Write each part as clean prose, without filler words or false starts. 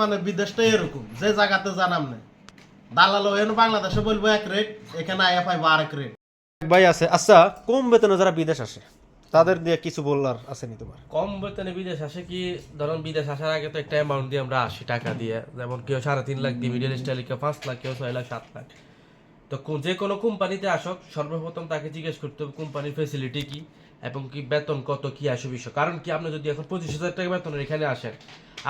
মানে বিদেশটা এরকম যে জায়গাতে জানাম না দালাল বাংলাদেশে বলবো এক রেট, এখানে আইএফআই আরেক রেট। ভাই আছে আচ্ছা, কম বেতনে যারা বিদেশ আসে তাদের দিয়ে কিছু বলার আছে নি তোমার? কম বেতনে বিদেশ আসে কি, ধরুন বিদেশ আসার আগে তো একটা অ্যামাউন্ট দিয়ে আমরা আসি টাকা দিয়ে, যেমন কেউ 3.5 লাখ দিয়ে, মিডিয়াল স্টাইল কেউ 5 লাখ, কেউ 6 লাখ 7 লাখ। তো যে কোনো কোম্পানিতে আসক সর্বপ্রথম তাকে জিজ্ঞেস করতে হবে কোম্পানির ফেসিলিটি কি এবং কি বেতন কত কি আসে বিষয়। কারণ কি, আপনি যদি এখন 25,000 টাকা বেতনের এখানে আসেন,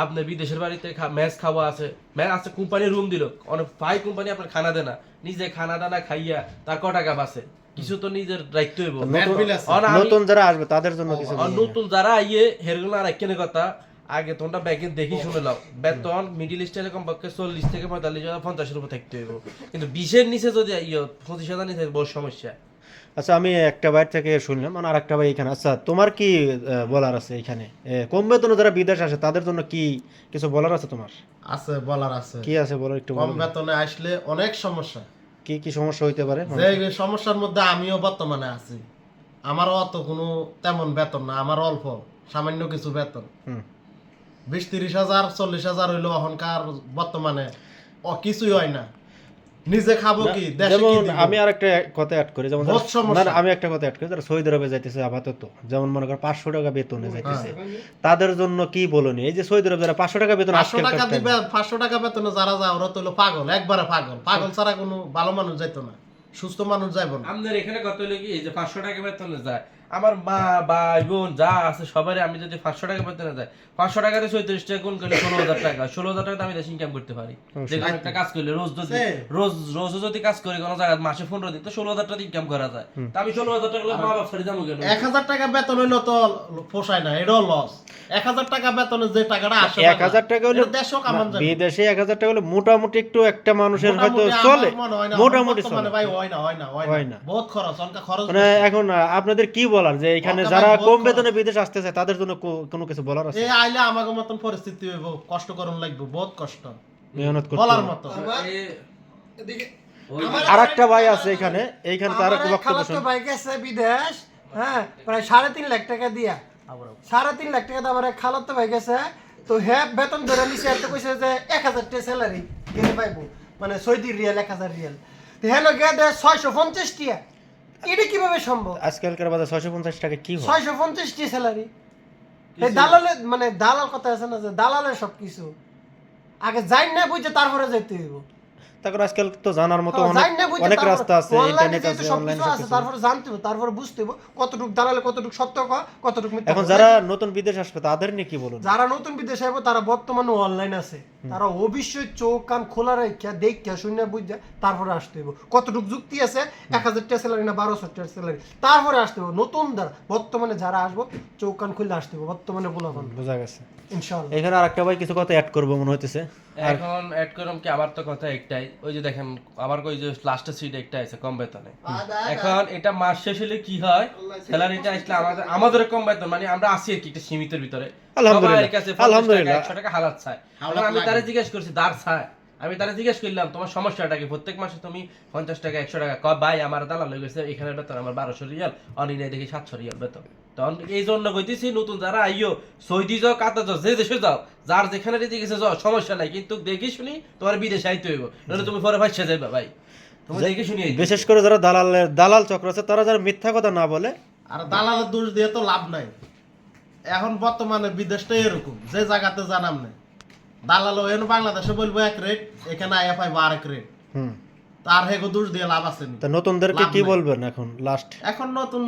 আপনি বিদেশের বাড়িতে ম্যাচ খাওয়া আছে, ম্যাচ আছে, কোম্পানি রুম দিল, অনেক ভাই কোম্পানি আপনার খানা দেয় না, নিজে খানা দানা খাইয়া তার ক টাকা বাঁচে, কিছু তো নিজের দায়িত্ব হইব। নতুন যারা আসবে তাদের জন্য কিছু নতুন যারা আইয়ে হেরগুলো আর একখানে কথা, আগে তোমরা ব্যাগে দেখি শুনে নাও, বেতন মিডিল স্টাইলে কমপক্ষে 40 থেকে 45,000 50-এর উপর থাকতে হইব। কিন্তু 20-এর নিচে যদি 25,000 নিচে বড় সমস্যা। আচ্ছা, আমি একটা বাইর থেকে শুনলাম, মানে আর একটা ভাই এখানে। আচ্ছা, তোমার কি বলার আছে এখানে? কম বেতনে যারা বিদেশ আসে তাদের জন্য কি কিছু বলার আছে তোমার? আছে, বলার আছে। কি আছে বলো একটু। কম বেতনে আসলে অনেক সমস্যা। কি কি সমস্যা হইতে পারে? যে সমস্যার মধ্যে আমিও বর্তমানে আছি। আমারও অত কোনো তেমন বেতন না, আমার অল্প সামান্য কিছু বেতন। 20-30 হাজার 40 হাজার হইলো এখনকার বর্তমানে কিছুই হয় না। নিজে খাবো কি, যেমন আমি আর একটা কথা অ্যাড করি, যেমন আমি একটা কথা অ্যাড করি, যারা সৌদি আরবে যাইতেছে আপাতত, যেমন মনে কর 500 টাকা বেতনে যাইতেছে, তাদের জন্য কি বলনি? এই যে সৌদি আরবে যারা 500 টাকা বেতন, 500 টাকা দিবে, 500 টাকা বেতনে যারা যায় ওরা তো হলো পাগল, একবারে পাগল। পাগল ছাড়া কোনো ভালো মানুষ যাইতো না, সুস্থ মানুষ যাইবো না। আমাদের এখানে কত হলো কি, এই যে 500 টাকা বেতনে যায়, আমার মা ভাই বোন যা আছে সবারই, আমি যদি 500 টাকা বেতনে যায়, 500 টাকাতে 34 টাকা গুণ করলে 16,000 টাকা, 16,000 টাকা আমি দেশে ইনকাম করতে পারি। যেখানে একটা কাজ করলে রোজ যদি কাজ করি কোনো জায়গায়, মাসে 15 দিন, তো 16,000 টাকা ইনকাম করা যায়। তা আমি 16,000 টাকা মা বাবা ছেড়ে যাবো কেন? 1,000 টাকা বেতন হইলো তো পোষায় না, এটাও লস। 1,000 টাকা বেতনে যে টাকাটা আসে, 1,000 টাকা হলো দেশও কামান যায়। বিদেশে 1,000 টাকা হলো মোটামুটি একটু একটা মানুষের হয়তো চলে, মোটামুটি চলে। ভাই হয় না, বহুত খরচ, অনকা খরচ। মানে এখন আপনাদের কি বলার, যে এখানে যারা কম বেতনে বিদেশ আসতে চায় তাদের জন্য কোনো কিছু বলার আছে? এই আইলে আমাকে মতন পরিস্থিতি হইব, কষ্ট করুন লাগবে, বহুত কষ্ট, মেহনত করতে বলার মতো। আরেকটা ভাই আছে এখানে, এইখানে তার বক্তব্য শুনুন। ভাই গেছে বিদেশ, হ্যাঁ, প্রায় 3.5 লাখ টাকা দিয়া, 3.5 লাখ টাকা আমার খালাতো ভাই গেছে। তো হ্যাঁ, বেতন ধরে নিছে, একটা কইছে যে 1,000 টাকা স্যালারি গেলে পাইবো, মানে সৌদি রিয়াল 1,000 রিয়াল। তো হ্যালো গে দে 650 টাকা। এটা কিভাবে সম্ভব? আজকালকার বাজার 650 টাকা কি হয়? 650 টাকা স্যালারি। এই দালালে, মানে দালাল কথা আছে না, যে দালালের সবকিছু আগে যাই না বুঝে তারপরে যাইতে হইব। তারপর আজকাল তো জানার মতো অনেক রাস্তা আছে, ইন্টারনেট আছে, অনলাইন আছে, তারপরে জানতে হবে, তারপরে বুঝতে হবে কতটুকু দালালে, কতটুকু সত্য কয়, কতটুকু মিথ্যা। এখন যারা নতুন বিদেশ আসবে তাদের নিয়ে কি বলুন? যারা নতুন বিদেশে আসবে তারা বর্তমানে অনলাইন আছে, তারা অবশ্যই চোখ কান খোলা রাখিয়া দেখিয়া শুনে বুঝা তারপরে আসতে হবে। কতটুকু যুক্তি আছে, 1,000 টাকা স্যালারি না 1,200 টাকা স্যালারি, তারপরে আসতে হবে। নতুন দ্বারা বর্তমানে যারা আসবো চোখ কান খুলে আসতে হবে, বর্তমানে বলাবান। বোঝা গেছে ইনশাআল্লাহ। এখানে আরেকটা ভাই কিছু কথা অ্যাড করবো মনে হইতেছে। এখন অ্যাড করলাম কি, আবার তো কথা একটাই, ওই যে দেখেন আবার ওই যে লাস্টের সিট একটা আছে কম বেতনে। এখন এটা মাস শেষ হলে কি হয়, স্যালারিটা আসলে আমাদের কম বেতন, মানে আমরা আছি আর কি একটা সীমিতের ভিতরে। আলহামদুলিল্লাহ 100 টাকা হালাত চায়। আমি তারে জিজ্ঞেস করছি, দার চায়, আমি তারে জিজ্ঞেস করলাম তোমার সমস্যাটা কি, প্রত্যেক মাসে তুমি 50 টাকা 100 টাকা কয়, ভাই আমার দালাল হয়ে গেছে, এখানে বেতন আমার 1200 রিয়াল, অনিনে দেখি 700 রিয়াল বেতন। তখন এই জন্য কইতেছি, নতুন যারা আইও, সৌদি যাও, কাতার যাও, যে দেশে যাও, যার যেখানে দিতে গেছে যাও, সমস্যা নাই, কিন্তু দেখি শুনি তোমার বিদেশে আইতে হইব, নাহলে তুমি পরে ফাঁসে যাইবা ভাই। তুমি দেখি শুনি। বিশেষ করে যারা দালাল চক্র আছে, তারা যারা মিথ্যা কথা না বলে, আর দালালের দোষ দিয়ে তো লাভ নাই। এখন বর্তমানে বিদেশটা এরকম, যে জায়গাতে জানাম না দালাল বাংলাদেশে বলবো এক রেট, এখানে আইএফআই আরেক রেট। তার হেগো দোষ দিয়ে লাভ আছে নি। তা নতুনদেরকে কি বলবেন এখন লাস্ট? এখন নতুন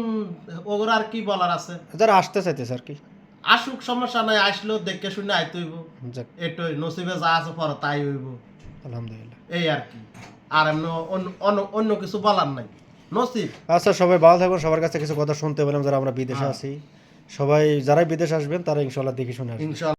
ওগুলো আর কি বলার আছে, যারা আসতে চাইতেছে আর কি, আসুক, সমস্যা নাই, আসলো দেখে শুনে আইতে হইব, এটাই নসিবে যা আছে পরে তাই হইব, আলহামদুলিল্লাহ, এই আর কি। আর এমনি অন্য কিছু বলার নাই, নসিব। আচ্ছা, সবাই ভালো থাকবেন। সবার কাছে কিছু কথা শুনতে পেলাম, যারা আমরা বিদেশে আছি, সবাই যারাই বিদেশ আসবেন তারা ইনশাআল্লাহ দেখে শুনে আসবেন।